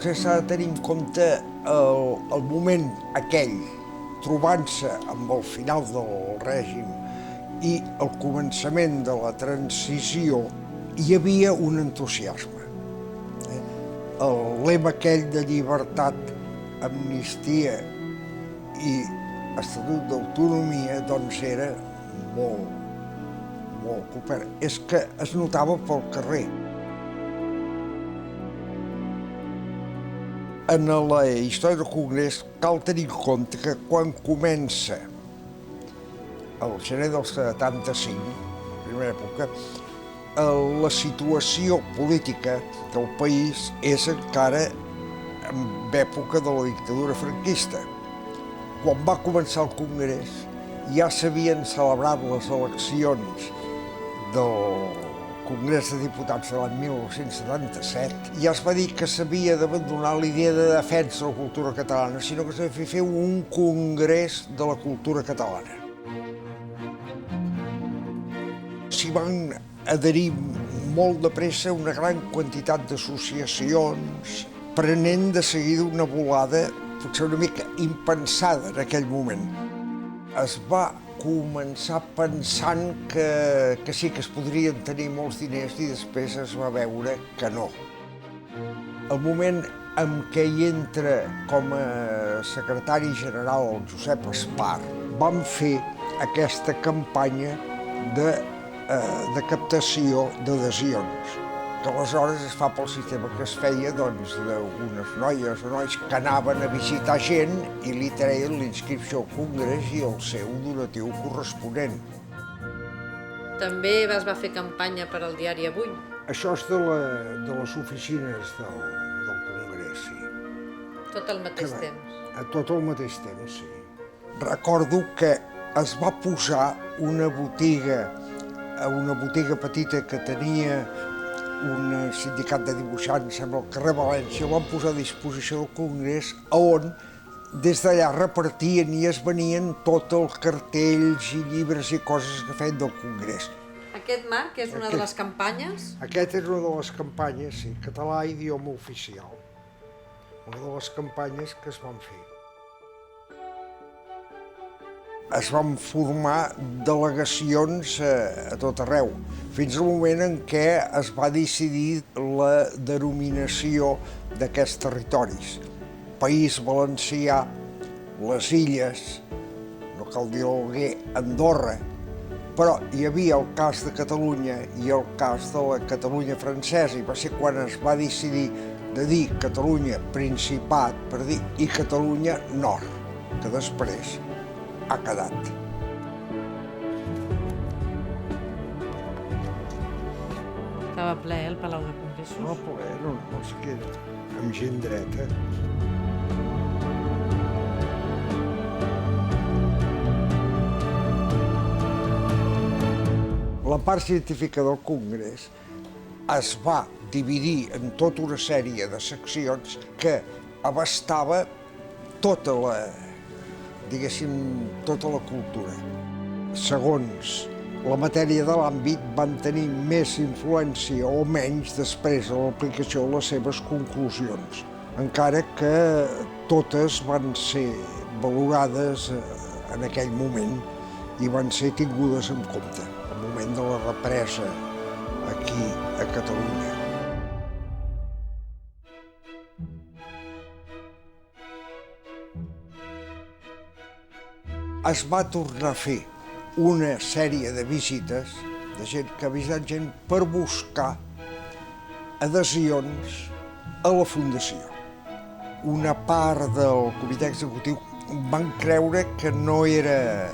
potser s'ha de tenir en compte el moment aquell, trobant-se amb el final del règim i el començament de la transició, hi havia un entusiasme. El lema aquell de llibertat, amnistia i estatut d'autonomia, doncs era molt cooper. És que es notava pel carrer. En la història del Congrés cal tenir en compte que quan comença el gener del 75, primera època, la situació política del país és encara en època de la dictadura franquista. Quan va començar el Congrés ja s'havien celebrat les eleccions del Congrés de Diputats de l'any 1977 i ja es va dir que s'havia d'abandonar l'idea de defensa de la cultura catalana, sinó que s'havia de fer un congrés de la cultura catalana. S'hi van adherir molt de pressa una gran quantitat d'associacions, prenent de seguida una volada potser una mica impensada en aquell moment. Es va començar pensant que sí que es podrien tenir molts diners i després es va veure que no. El moment en què hi entra com a secretari general el Josep Espar, vam fer aquesta campanya de captació d'adhesions, que aleshores es fa pel sistema que es feia d'unes noies o nois que anaven a visitar gent i li treien l'inscripció al Congrés i el seu donatiu corresponent. També es va fer campanya per al diari Avui. Això és de les oficines del Congrés, sí. Tot al mateix temps. Tot al mateix temps, sí. Recordo que es va posar una botiga petita que tenia un sindicat de dibuixants, sembla, al carrer València, ho van posar a disposició del Congrés, on des d'allà repartien i es venien tots els cartells i llibres i coses que feien del Congrés. Aquest, Marc, és una de les campanyes? Aquest és una de les campanyes, sí, català idioma oficial. Una de les campanyes que es van fer. Es van formar delegacions a tot arreu, fins al moment en què es va decidir la denominació d'aquests territoris. País Valencià, les Illes, no cal dir l'Alguer, Andorra, però hi havia el cas de Catalunya i el cas de la Catalunya francesa, i va ser quan es va decidir de dir Catalunya Principat per dir i Catalunya Nord, que després ha quedat. Estava ple, el Palau de Congressos? No, ple, no sé què era, amb gent dreta. La part científica del Congrés es va dividir en tota una sèrie de seccions que abastava tota la cultura. Segons la matèria de l'àmbit, van tenir més influència o menys després de l'aplicació de les seves conclusions, encara que totes van ser valorades en aquell moment i van ser tingudes en compte, al moment de la represa aquí a Catalunya. Es va tornar a fer una sèrie de visites de gent que ha visitat gent per buscar adhesions a la Fundació. Una part del comitè executiu van creure que no era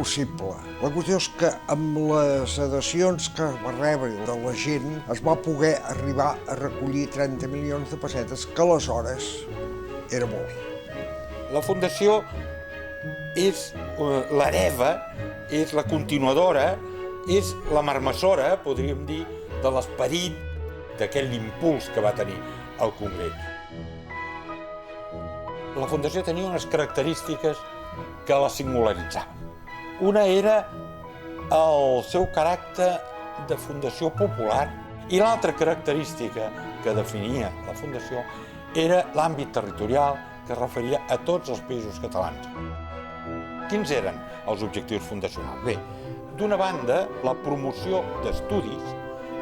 possible. La qüestió és que amb les adhesions que va rebre de la gent es va poder arribar a recollir 30 milions de pessetes, que aleshores era molt. La Fundació és l'hereva, és la continuadora, és la marmessora, podríem dir, de l'esperit d'aquell impuls que va tenir el Congrés. La Fundació tenia unes característiques que la singularitzaven. Una era el seu caràcter de fundació popular I l'altra característica que definia la Fundació era l'àmbit territorial que es referia a tots els països catalans. Quins eren els objectius fundacionals? Bé, d'una banda, la promoció d'estudis,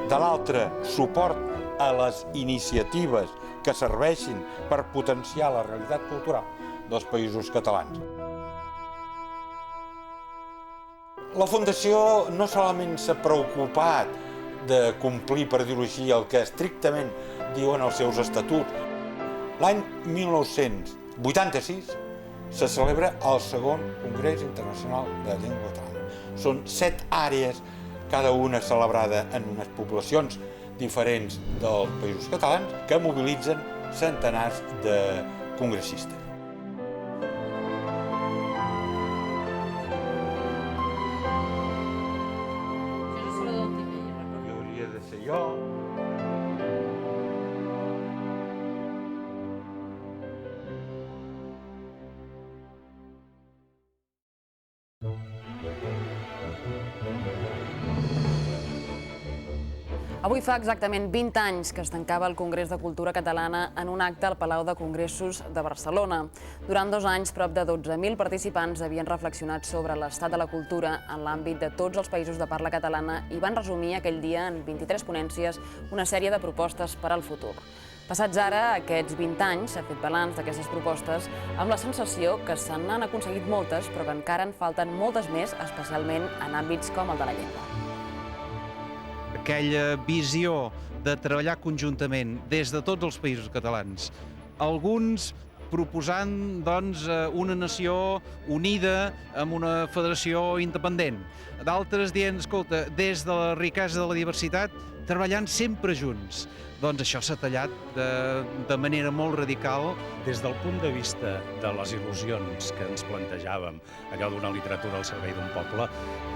de l'altra, suport a les iniciatives que serveixin per potenciar la realitat cultural dels països catalans. La Fundació no solament s'ha preocupat de complir, per dir-ho així, el que estrictament diuen els seus estatuts. L'any 1986 se celebra el segon Congrés Internacional de Llengua Catalana. Són 7 àrees, cada una celebrada en unes poblacions diferents dels països catalans, que mobilitzen centenars de congressistes. Hauria de ser jo. Avui fa exactament 20 anys que es tancava el Congrés de Cultura Catalana en un acte al Palau de Congressos de Barcelona. Durant 2 anys, prop de 12.000 participants havien reflexionat sobre l'estat de la cultura en l'àmbit de tots els països de parla catalana i van resumir aquell dia en 23 ponències una sèrie de propostes per al futur. Passats ara aquests 20 anys, s'ha fet balanç d'aquestes propostes amb la sensació que se n'han aconseguit moltes, però que encara en falten moltes més, especialment en àmbits com el de la llengua. Aquella visió de treballar conjuntament des de tots els països catalans. Alguns proposant una nació unida amb una federació independent. D'altres dient, escolta, des de la riquesa de la diversitat, treballant sempre junts. Doncs això s'ha tallat de manera molt radical. Des del punt de vista de les il·lusions que ens plantejàvem, allò d'una literatura al servei d'un poble,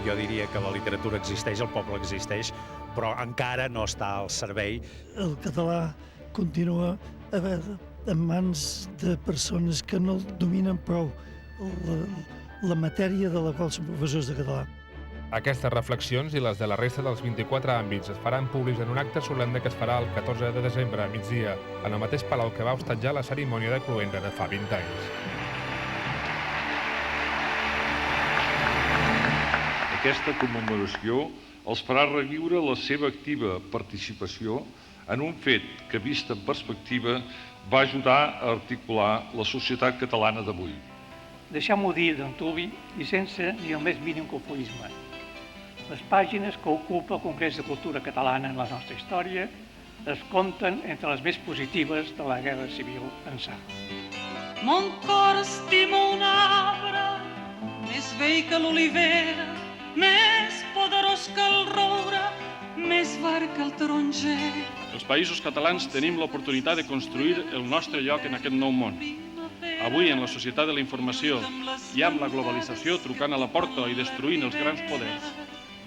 jo diria que la literatura existeix, el poble existeix, però encara no està al servei. El català continua en mans de persones que no dominen prou la matèria de la qual són professors de català. Aquestes reflexions i les de la resta dels 24 àmbits es faran públics en un acte solemne que es farà el 14 de desembre a migdia en el mateix palau que va hostatjar la cerimònia de cloenda de fa 20 anys. Aquesta commemoració els farà reviure la seva activa participació en un fet que, vist en perspectiva, va ajudar a articular la societat catalana d'avui. Deixem-ho dir d'antuvi i sense ni el més mínim cofoisme. Les pàgines que ocupa el Congrés de Cultura Catalana en la nostra història es compten entre les més positives de la Guerra Civil ençà. Mon cor estima un arbre, més vell que l'olivera, més poderós que el roure, més verd que el taronger. Els països catalans tenim l'oportunitat de construir el nostre lloc en aquest nou món. Avui, en la societat de la informació i amb la globalització trucant a la porta i destruint els grans poders,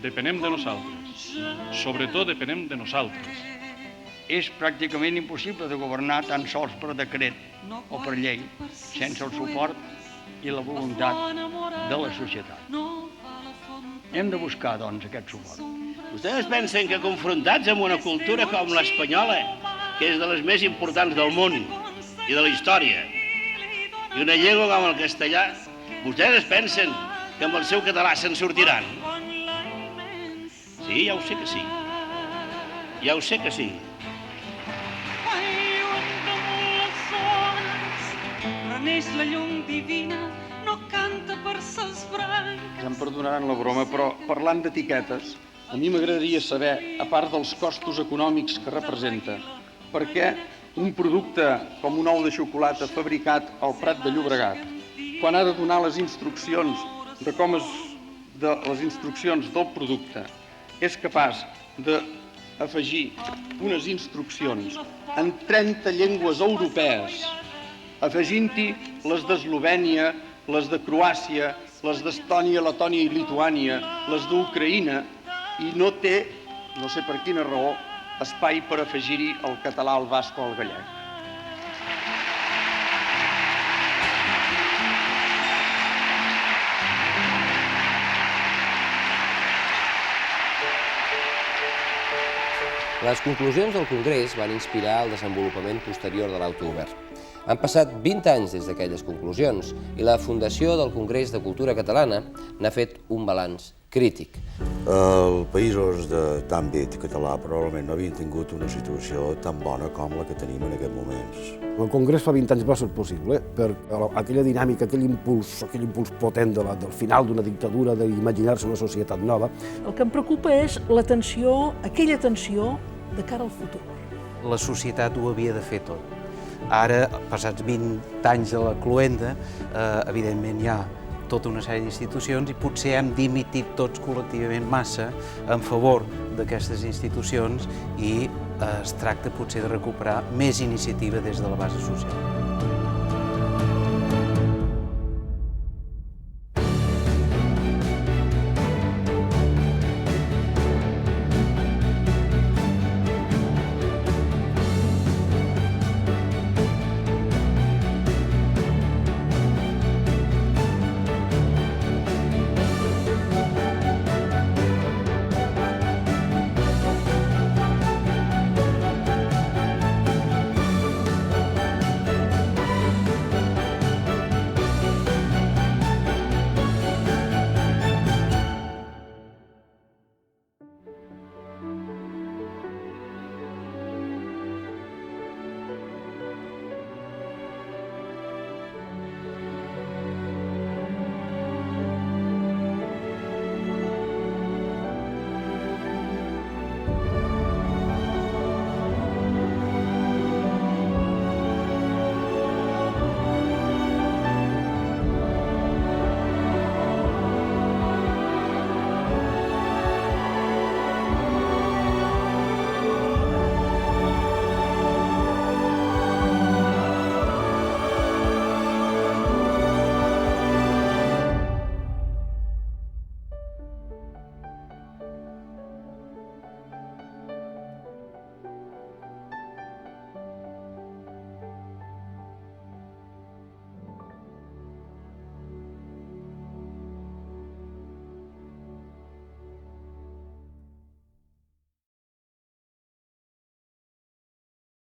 depenem de nosaltres. Sobretot depenem de nosaltres. És pràcticament impossible de governar tan sols per decret o per llei, sense el suport i la voluntat de la societat. Hem de buscar, doncs, aquest suport. Vostès pensen que confrontats amb una cultura com l'espanyola, que és de les més importants del món i de la història, i una llengua com el castellà, vostès pensen que amb el seu català se'n sortiran? Sí, ja ho sé que sí. Ja ho sé que sí. Reneix la llum divina, no canta per ses branques. Em perdonaran la broma, però parlant d'etiquetes, a mi m'agradaria saber, a part dels costos econòmics que representa, per què un producte com un ou de xocolata fabricat al Prat de Llobregat, quan ha de donar les instruccions les instruccions del producte, és capaç d'afegir unes instruccions en 30 llengües europees, afegint-hi les d'Eslovènia, les de Croàcia, les d'Estònia, Letònia i Lituània, les d'Ucraïna, i no té, no sé per quina raó, espai per afegir-hi el català, el basc o el gallec. Les conclusions del Congrés van inspirar el desenvolupament posterior de l'autogovern. Han passat 20 anys des d'aquelles conclusions i la Fundació del Congrés de Cultura Catalana n'ha fet un balanç crític. Els països d'àmbit català probablement no havien tingut una situació tan bona com la que tenim en aquests moments. El Congrés fa 20 anys va ser possible per aquella dinàmica, aquell impuls potent del final d'una dictadura, d'imaginar-se una societat nova. El que em preocupa és la tensió, aquella tensió de cara al futur. La societat ho havia de fer tot. Ara, passats 20 anys de la cloenda, evidentment hi ha tota una sèrie d'institucions i potser hem dimitit tots col·lectivament massa en favor d'aquestes institucions i es tracta potser de recuperar més iniciativa des de la base social.